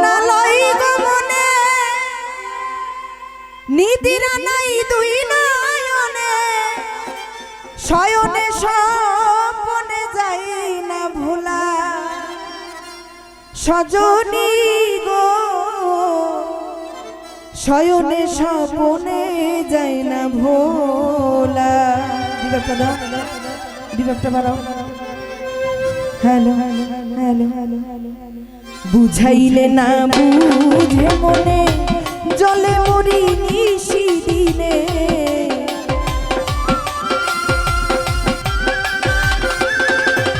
না লই গো মনে নিদিরা নাই দুই নয়নে শয়নে স্বপনে যাই না ভোলা সজনী গো শয়নে স্বপনে যাই না ভোলা দিবাপটা বাড়াও হ্যালো হ্যালো হ্যালো বুঝাইলে না বুঝে মনে জলে মরি নিশি দিনে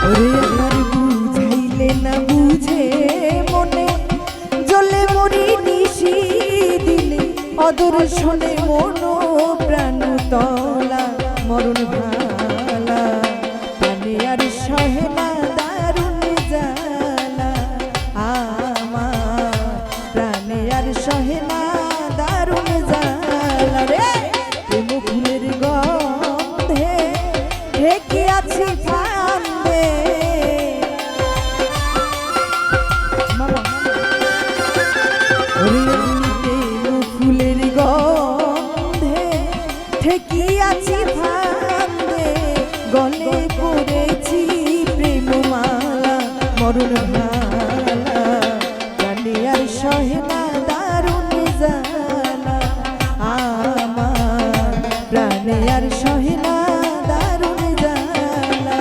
ওরে আমার বুঝাইলে না বুঝে মনে জলে মরি নিশি দিনে অদর্শনে মনো প্রাণ তলা মরণ ভালা প্রাণে আর সহে না দারুণ জ্বালা আমার প্রাণে আর সহে না দারুণ জ্বালা রে প্রেম ফুলের গন্ধে ঢেকে আছি ফান্দে প্রেম ফুলের গন্ধে ঠেকি আছি ফান্দে গলে পড়েছি প্রেম মালা মরণ ভালা জানে আর সহে না দারুণ জ্বালা আমার প্রাণে আর সহে না দারুণ জ্বালা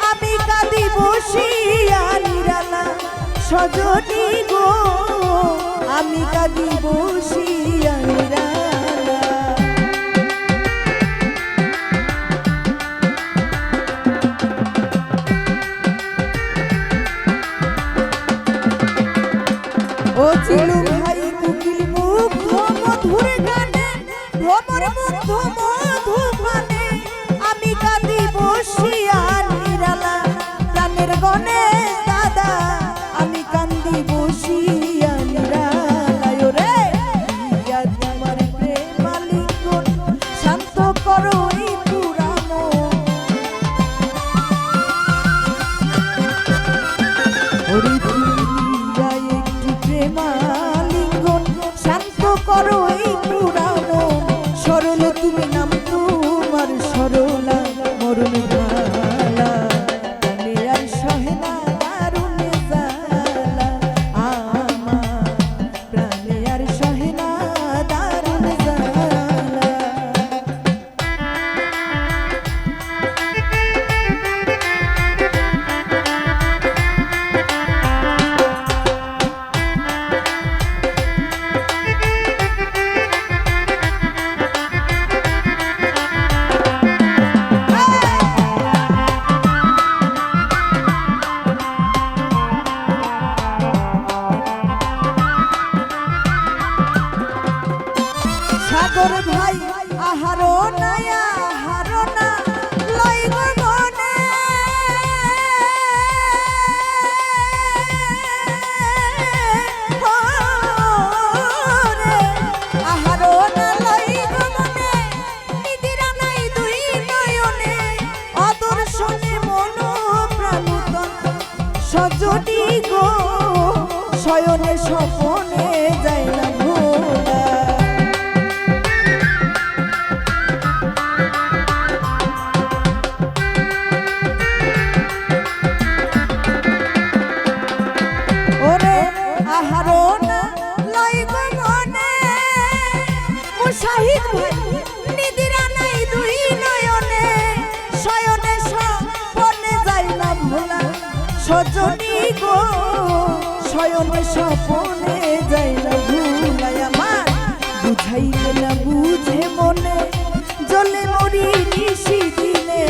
আমি কাঁদি বসিয়া নিরালা সজনী গো আমি কাঁদি বসিয়া নিরালা ও চিলু ভাই কুকিল মুগ্ধ মধুর গানে ভ্রমর মুগ্ধ মধু পানে আমি কাঁদি বসিয়া নিরালা প্রাণের গনে দাদা আমি কান্দি বসিয়া নিরালা রে ইয়া তোমার প্রেম আলিঙ্গন শান্ত করো এই পুরানো ওরে প্রিয়া একটু প্রেম আলিঙ্গন শান্ত করো এই পুরানো সরল তুমি নাম তোমার সরলা মরণ ভালা প্রাণে আর সহে না দারুণ জ্বালা আমার প্রাণে আর সহে না দারুণ জ্বালা সাগর ভাই আহারো না আহারো না লই গো মনে আহারো না লই গো মনে নিদিরা নাই দুই নয়নে অদর্শনে মনো প্রাণ সজনী গো শয়নে স্বপনে যায় না ভোলা। ওরে আহারো না লয় গো মনে মুশাহিদ ভাই নিদিরা নাই দুই নয়নে শয়নে স্বপনে যায় না ভোলা। সজনী গো শয়নে স্বপনে যায় না ভুলাই আমার বুঝাইলে না বুঝে মনে জ্বলে মরি নিশি দিনে।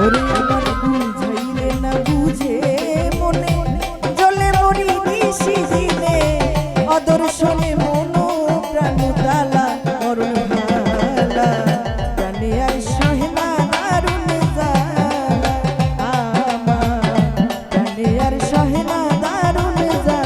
ওরে আমার বুঝাইলে না বুঝে মনে জ্বলে মরি নিশি দিনে। অদর্শনে মন প্রাণ তালা মরণ ভালা প্রাণে আর সহে না দারুণ জ্বালা আমার প্রাণে আর সহে না দারুণ জ্বালা।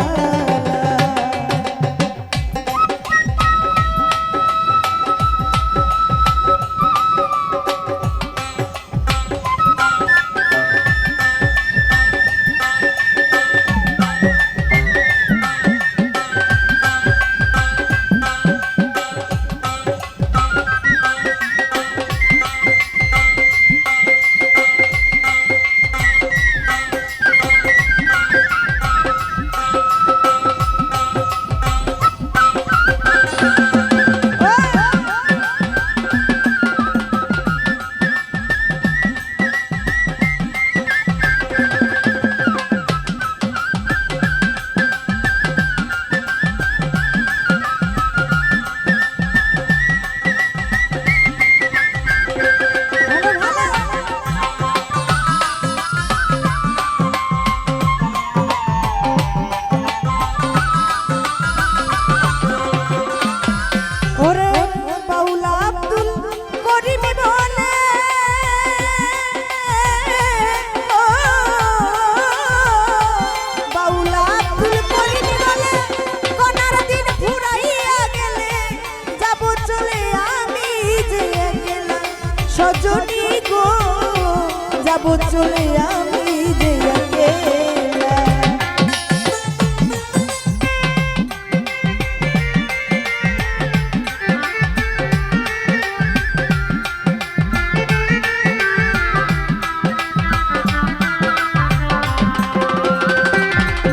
সজনী গো যাব চলে আমি যে একেলা।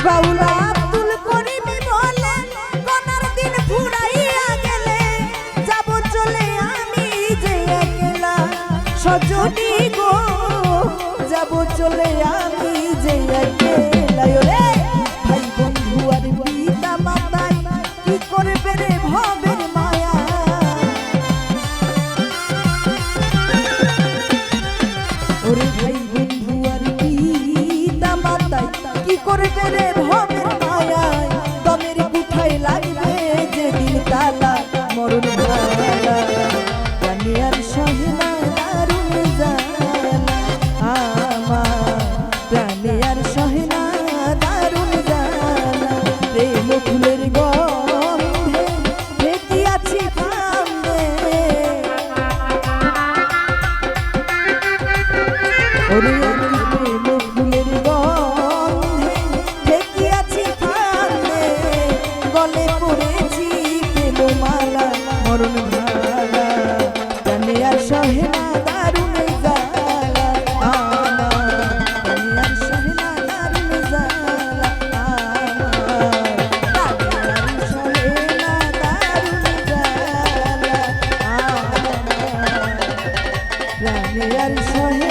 বাউলা আব্দুল করিম বলে কোনার দিন ফুরাইয়া গেলে যাব চলে আমি যে একেলা। সজনী গো যাব চলে আমি যে একেলা। ওরে ভাই বন্ধু আর পিতা মাতাই কি করবে রে ভবের মায়া। ওরে ভাই বন্ধু আর পিতা মাতাই কি করবে রে ভবের মায়া। দমের কুঠায় লাগবে যেদিন তালা মরণ ভালা জানি আর সহে না দারুণ জ্বালা আমার প্রাণে আর সহে না দারুণ জ্বালা। প্রেম ফুলের গন্ধে ঢেকে আছি কান্দে। ওরে প্রেম ফুলের গন্ধে ঢেকে আছি কান্দে। গলে পড়েছি প্রেম মালা মরণ ভালা জানে আর সহে না দারুণ জ্বালা আমার জানে আর সহে না দারুণ জ্বালা আমার জানে আর সহে না দারুণ জ্বালা আমার জানে আর সহে